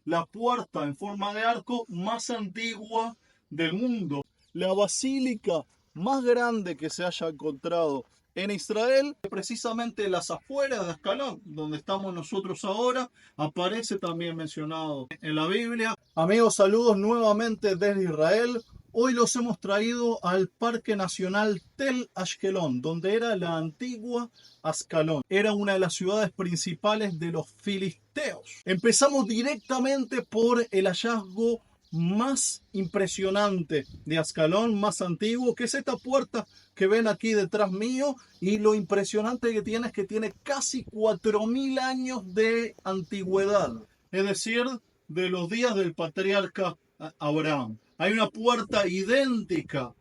la puerta en forma de arco más antigua del mundo. La basílica más grande que se haya encontrado en Israel, precisamente las afueras de Ascalón, donde estamos nosotros ahora, aparece también mencionado en la Biblia. Amigos, saludos nuevamente desde Israel. Hoy los hemos traído al Parque Nacional Tel Ashkelon, donde era la antigua Ascalón. Era una de las ciudades principales de los filisteos. Empezamos directamente por el hallazgo más impresionante de Ascalón, más antiguo, que es esta puerta que ven aquí detrás mío, y lo impresionante que tiene es que tiene casi 4000 años de antigüedad, es decir, de los días del patriarca Abraham. Hay una puerta idéntica,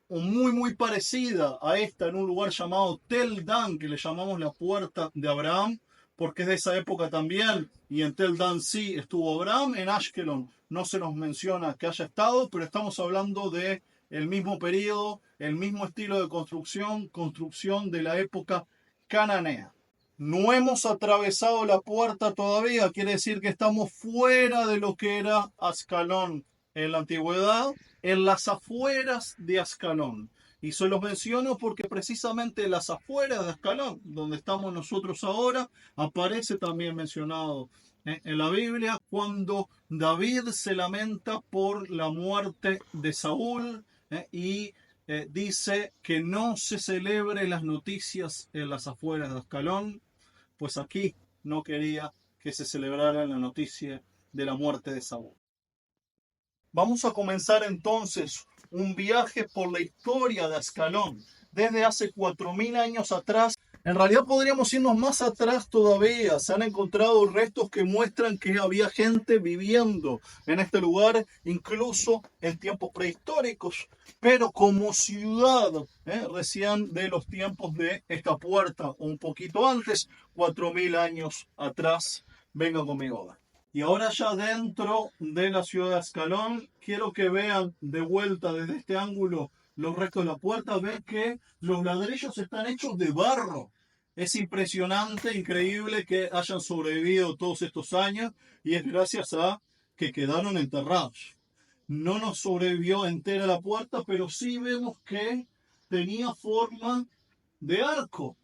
o muy parecida a esta en un lugar llamado Tel Dan, que le llamamos la puerta de Abraham, porque es de esa época también, y en Tel Dan sí estuvo Abraham. En Ashkelon no se nos menciona que haya estado, pero estamos hablando de el mismo periodo, el mismo estilo de construcción de la época cananea. No hemos atravesado la puerta todavía, quiere decir que estamos fuera de lo que era Ascalón en la antigüedad, en las afueras de Ascalón. Y se los menciono porque precisamente las afueras de Ascalón, donde estamos nosotros ahora, aparece también mencionado en la Biblia cuando David se lamenta por la muerte de Saúl, y dice que no se celebre las noticias en las afueras de Ascalón, pues aquí no quería que se celebrara la noticia de la muerte de Saúl. Vamos a comenzar entonces un viaje por la historia de Ascalón desde hace 4000 años atrás. En realidad podríamos irnos más atrás todavía. Se han encontrado restos que muestran que había gente viviendo en este lugar, incluso en tiempos prehistóricos, pero como ciudad, recién de los tiempos de esta puerta, un poquito antes, 4000 años atrás. Vengan conmigo. Y ahora ya dentro de la ciudad de Ascalón, quiero que vean de vuelta desde este ángulo los restos de la puerta. Ven que los ladrillos están hechos de barro. Es impresionante, increíble que hayan sobrevivido todos estos años, y es gracias a que quedaron enterrados. No nos sobrevivió entera la puerta, pero sí vemos que tenía forma de arco.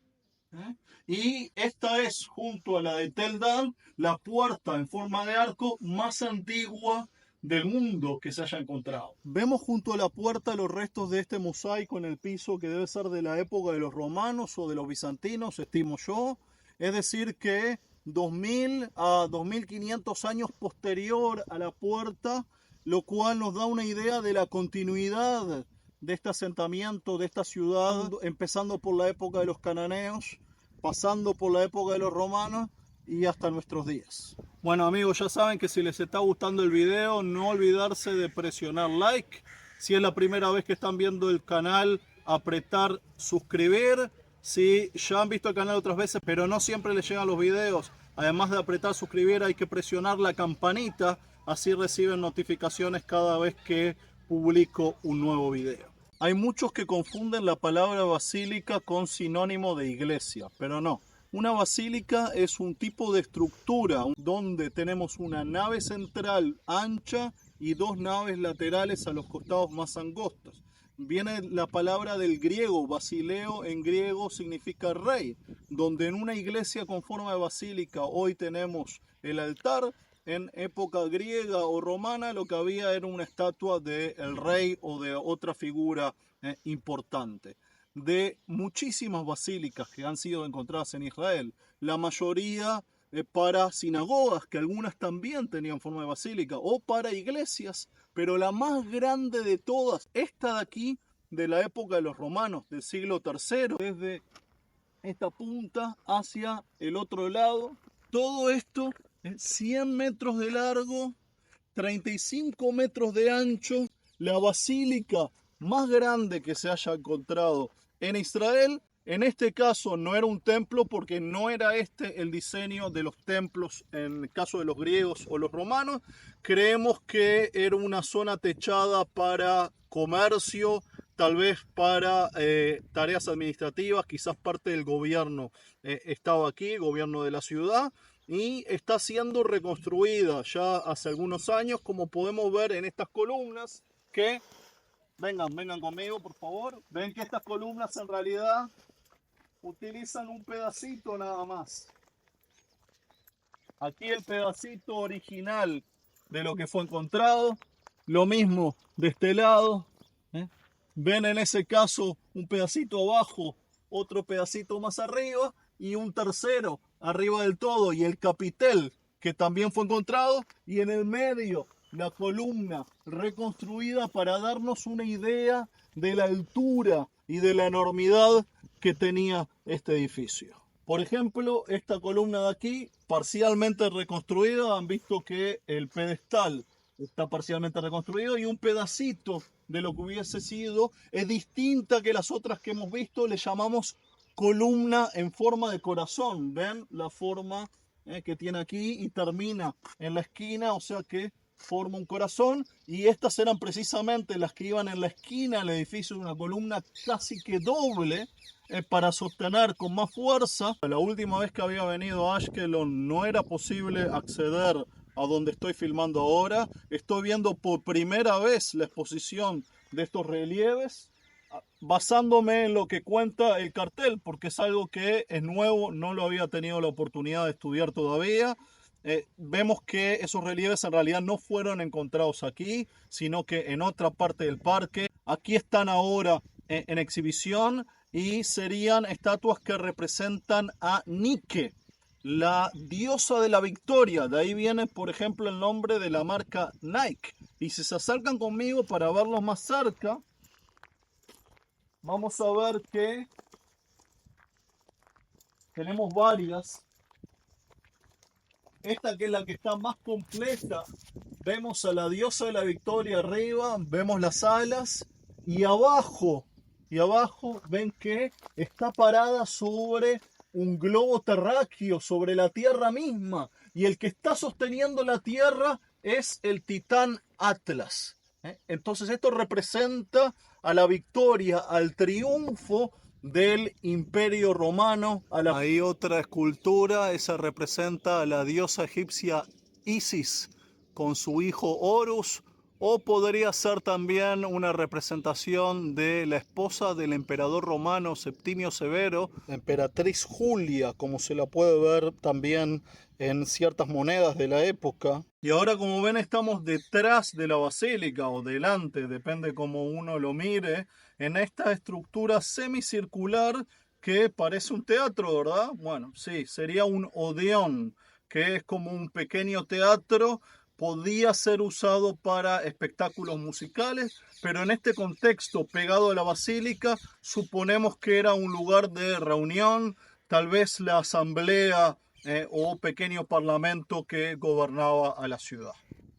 Y esta es, junto a la de Tel Dan, la puerta en forma de arco más antigua del mundo que se haya encontrado. Vemos junto a la puerta los restos de este mosaico en el piso, que debe ser de la época de los romanos o de los bizantinos, estimo yo. Es decir que 2000 a 2500 años posterior a la puerta, lo cual nos da una idea de la continuidad de este asentamiento, de esta ciudad, empezando por la época de los cananeos, pasando por la época de los romanos y hasta nuestros días. Bueno amigos, ya saben que si les está gustando el video, no olvidarse de presionar like. Si es la primera vez que están viendo el canal, apretar suscribir. Si ya han visto el canal otras veces, pero no siempre les llegan los videos, además de apretar suscribir, hay que presionar la campanita, así reciben notificaciones cada vez que publico un nuevo video. Hay muchos que confunden la palabra basílica con sinónimo de iglesia, pero no. Una basílica es un tipo de estructura donde tenemos una nave central ancha y dos naves laterales a los costados más angostas. Viene la palabra del griego, basileo en griego significa rey, donde en una iglesia con forma de basílica hoy tenemos el altar. En época griega o romana lo que había era una estatua del rey o de otra figura importante. De muchísimas basílicas que han sido encontradas en Israel, la mayoría para sinagogas, que algunas también tenían forma de basílica, o para iglesias, pero la más grande de todas, esta de aquí, de la época de los romanos, del siglo III, desde esta punta hacia el otro lado, todo esto 100 metros de largo, 35 metros de ancho, la basílica más grande que se haya encontrado en Israel. En este caso no era un templo porque no era este el diseño de los templos en el caso de los griegos o los romanos. Creemos que era una zona techada para comercio, tal vez para tareas administrativas, quizás parte del gobierno estaba aquí, gobierno de la ciudad, y está siendo reconstruida ya hace algunos años, como podemos ver en estas columnas que, vengan conmigo por favor, ven que estas columnas en realidad utilizan un pedacito nada más. Aquí el pedacito original de lo que fue encontrado, lo mismo de este lado, ¿eh? Ven en ese caso un pedacito abajo, otro pedacito más arriba y un tercero arriba del todo, y el capitel que también fue encontrado, y en el medio la columna reconstruida para darnos una idea de la altura y de la enormidad que tenía este edificio. Por ejemplo, esta columna de aquí, parcialmente reconstruida, han visto que el pedestal está parcialmente reconstruido y un pedacito de lo que hubiese sido es distinta que las otras que hemos visto. Le llamamos columna en forma de corazón. ¿Ven la forma que tiene aquí y termina en la esquina? O sea que forma un corazón, y estas eran precisamente las que iban en la esquina del edificio, una columna casi que doble para sostener con más fuerza. La última vez que había venido a Ashkelon no era posible acceder a donde estoy filmando ahora. Estoy viendo por primera vez la exposición de estos relieves, basándome en lo que cuenta el cartel, porque es algo que es nuevo, no lo había tenido la oportunidad de estudiar todavía. Vemos que esos relieves en realidad no fueron encontrados aquí, sino que en otra parte del parque. Aquí están ahora en exhibición y serían estatuas que representan a Nike, la diosa de la victoria. De ahí viene, por ejemplo, el nombre de la marca Nike. Y si se acercan conmigo para verlos más cerca, vamos a ver que tenemos varias. Esta, que es la que está más completa, vemos a la diosa de la victoria arriba, vemos las alas, y abajo ven que está parada sobre un globo terráqueo, sobre la tierra misma, y el que está sosteniendo la tierra es el titán Atlas. Entonces esto representa a la victoria, al triunfo del Imperio Romano. Hay otra escultura, esa representa a la diosa egipcia Isis con su hijo Horus, o podría ser también una representación de la esposa del emperador romano Septimio Severo, la emperatriz Julia, como se la puede ver también en ciertas monedas de la época. Y ahora, como ven, estamos detrás de la basílica, o delante, depende cómo uno lo mire, en esta estructura semicircular que parece un teatro, ¿verdad? Bueno, sí, sería un odeón, que es como un pequeño teatro. Podía ser usado para espectáculos musicales, pero en este contexto pegado a la basílica, suponemos que era un lugar de reunión, tal vez la asamblea o pequeño parlamento que gobernaba a la ciudad.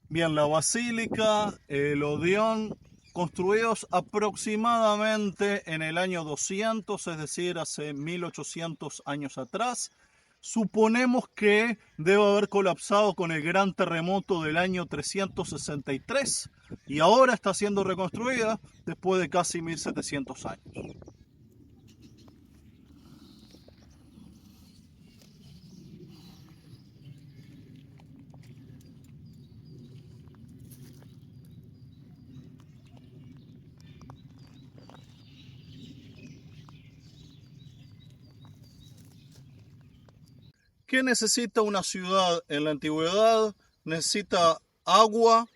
Bien, la basílica, el odeón, construidos aproximadamente en el año 200, es decir, hace 1800 años atrás. Suponemos que debe haber colapsado con el gran terremoto del año 363 y ahora está siendo reconstruida después de casi 1700 años. ¿Qué necesita una ciudad en la antigüedad? Necesita agua,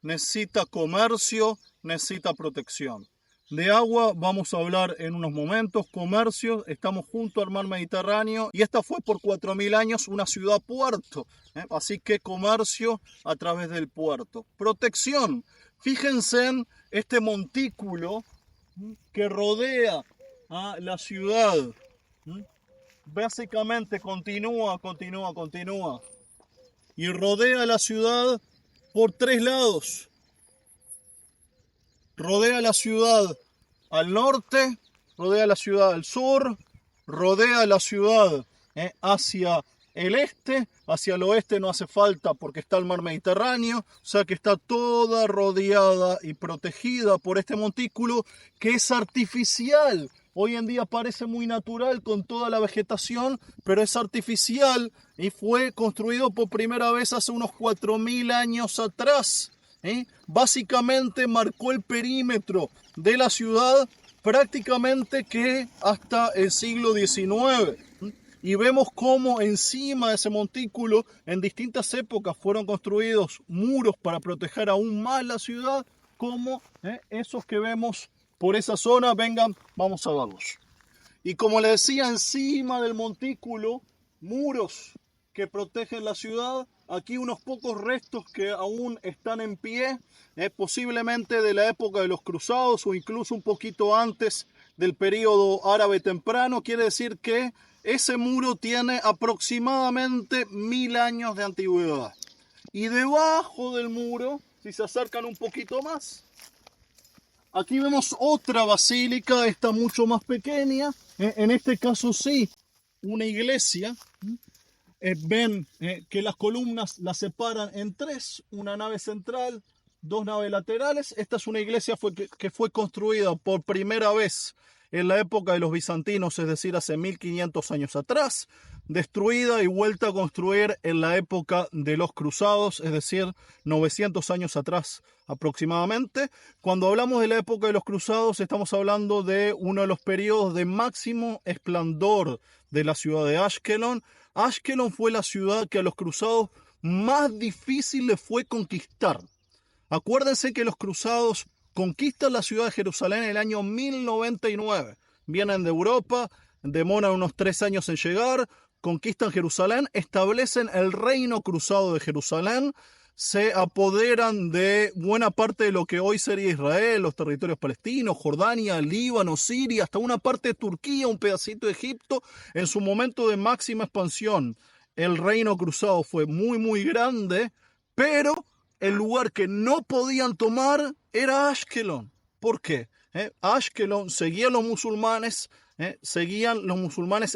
necesita comercio, necesita protección. De agua vamos a hablar en unos momentos. Comercio, estamos junto al mar Mediterráneo y esta fue por 4000 años una ciudad-puerto. Así que comercio a través del puerto. Protección, fíjense en este montículo que rodea a la ciudad. Básicamente continúa y rodea la ciudad por 3 lados. Rodea la ciudad al norte, rodea la ciudad al sur, rodea la ciudad hacia el este. Hacia el oeste no hace falta porque está el mar Mediterráneo, o sea que está toda rodeada y protegida por este montículo que es artificial, Hoy en día parece muy natural con toda la vegetación, pero es artificial y fue construido por primera vez hace unos 4000 años atrás. Básicamente marcó el perímetro de la ciudad prácticamente que hasta el siglo XIX. Y vemos cómo encima de ese montículo en distintas épocas fueron construidos muros para proteger aún más la ciudad, como esos que vemos por esa zona. Vengan, vamos a verlos. Y como les decía, encima del montículo, muros que protegen la ciudad. Aquí unos pocos restos que aún están en pie, posiblemente de la época de los cruzados o incluso un poquito antes del período árabe temprano. Quiere decir que ese muro tiene aproximadamente 1000 años de antigüedad. Y debajo del muro, si se acercan un poquito más, aquí vemos otra basílica, esta mucho más pequeña. En este caso sí, una iglesia. Ven que las columnas las separan en tres, una nave central, dos naves laterales. Esta es una iglesia que fue construida por primera vez en la época de los bizantinos, es decir, hace 1500 años atrás, destruida y vuelta a construir en la época de los cruzados, es decir, 900 años atrás aproximadamente. Cuando hablamos de la época de los cruzados, estamos hablando de uno de los periodos de máximo esplendor de la ciudad de Ashkelon. Ashkelon fue la ciudad que a los cruzados más difícil les fue conquistar. Acuérdense que los cruzados conquistan la ciudad de Jerusalén en el año 1099. Vienen de Europa, demoran unos 3 años en llegar, conquistan Jerusalén, establecen el reino cruzado de Jerusalén, se apoderan de buena parte de lo que hoy sería Israel, los territorios palestinos, Jordania, Líbano, Siria, hasta una parte de Turquía, un pedacito de Egipto. En su momento de máxima expansión, el reino cruzado fue muy, muy grande, pero el lugar que no podían tomar era Ashkelon. ¿Por qué? Ashkelon seguían los musulmanes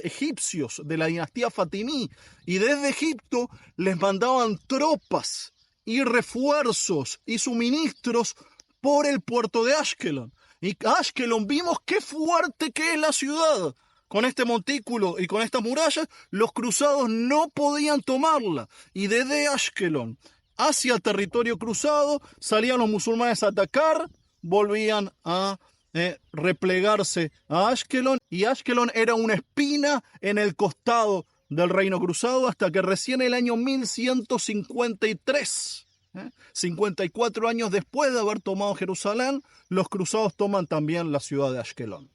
egipcios de la dinastía Fatimí, y desde Egipto les mandaban tropas y refuerzos y suministros por el puerto de Ashkelon. Y Ashkelon, vimos qué fuerte que es la ciudad. Con este montículo y con estas murallas, los cruzados no podían tomarla. Y desde Ashkelon hacia el territorio cruzado salían los musulmanes a atacar, volvían a replegarse a Ashkelon, y Ashkelon era una espina en el costado del reino cruzado hasta que recién el año 1153, 54 años después de haber tomado Jerusalén, los cruzados toman también la ciudad de Ashkelon.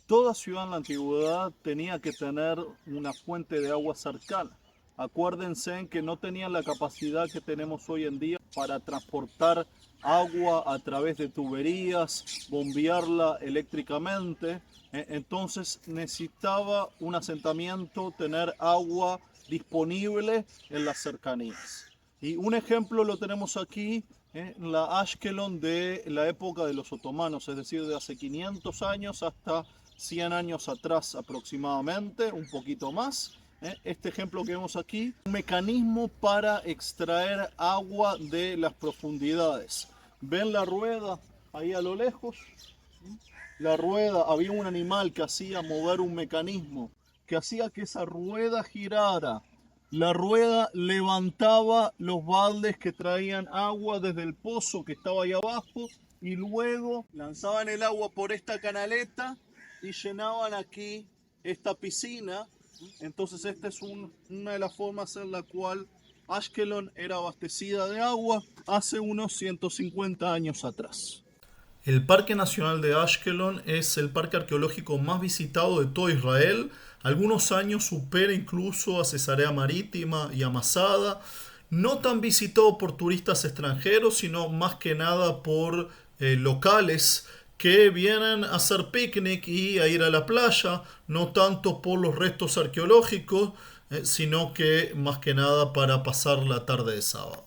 Toda ciudad en la antigüedad tenía que tener una fuente de agua cercana. Acuérdense que no tenían la capacidad que tenemos hoy en día para transportar agua a través de tuberías, bombearla eléctricamente. Entonces necesitaba un asentamiento, tener agua disponible en las cercanías. Y un ejemplo lo tenemos aquí, en la Ashkelon de la época de los otomanos, es decir, de hace 500 años hasta 100 años atrás aproximadamente, un poquito más. Este ejemplo que vemos aquí, un mecanismo para extraer agua de las profundidades. ¿Ven la rueda ahí a lo lejos? La rueda, había un animal que hacía mover un mecanismo, que hacía que esa rueda girara. La rueda levantaba los baldes que traían agua desde el pozo que estaba ahí abajo, y luego lanzaban el agua por esta canaleta y llenaban aquí esta piscina. Entonces esta es una de las formas en la cual Ashkelon era abastecida de agua hace unos 150 años atrás. El Parque Nacional de Ashkelon es el parque arqueológico más visitado de todo Israel. Algunos años supera incluso a Cesarea Marítima y a Masada. No tan visitado por turistas extranjeros, sino más que nada por locales que vienen a hacer picnic y a ir a la playa, no tanto por los restos arqueológicos, sino que más que nada para pasar la tarde de sábado.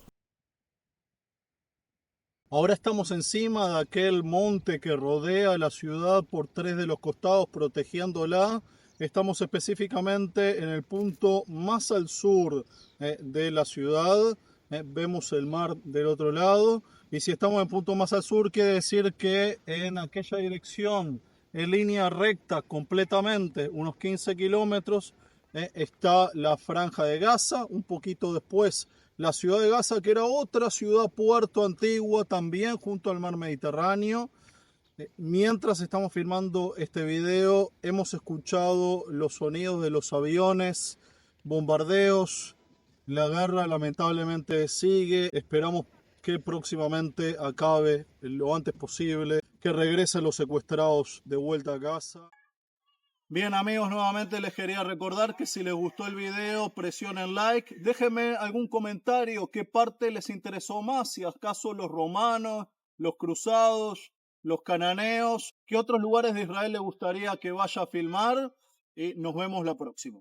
Ahora estamos encima de aquel monte que rodea la ciudad por tres de los costados, protegiéndola, Estamos específicamente en el punto más al sur de la ciudad. Vemos el mar del otro lado. Y si estamos en el punto más al sur, quiere decir que en aquella dirección, en línea recta completamente, unos 15 kilómetros, está la Franja de Gaza. Un poquito después, la ciudad de Gaza, que era otra ciudad puerto antigua, también junto al mar Mediterráneo. Mientras estamos filmando este video, hemos escuchado los sonidos de los aviones, bombardeos. La guerra lamentablemente sigue. Esperamos que próximamente acabe lo antes posible, que regresen los secuestrados de vuelta a casa. Bien amigos, nuevamente les quería recordar que si les gustó el video, presionen like. Déjenme algún comentario, qué parte les interesó más, si acaso los romanos, los cruzados, los cananeos, qué otros lugares de Israel les gustaría que vaya a filmar. Y nos vemos la próxima.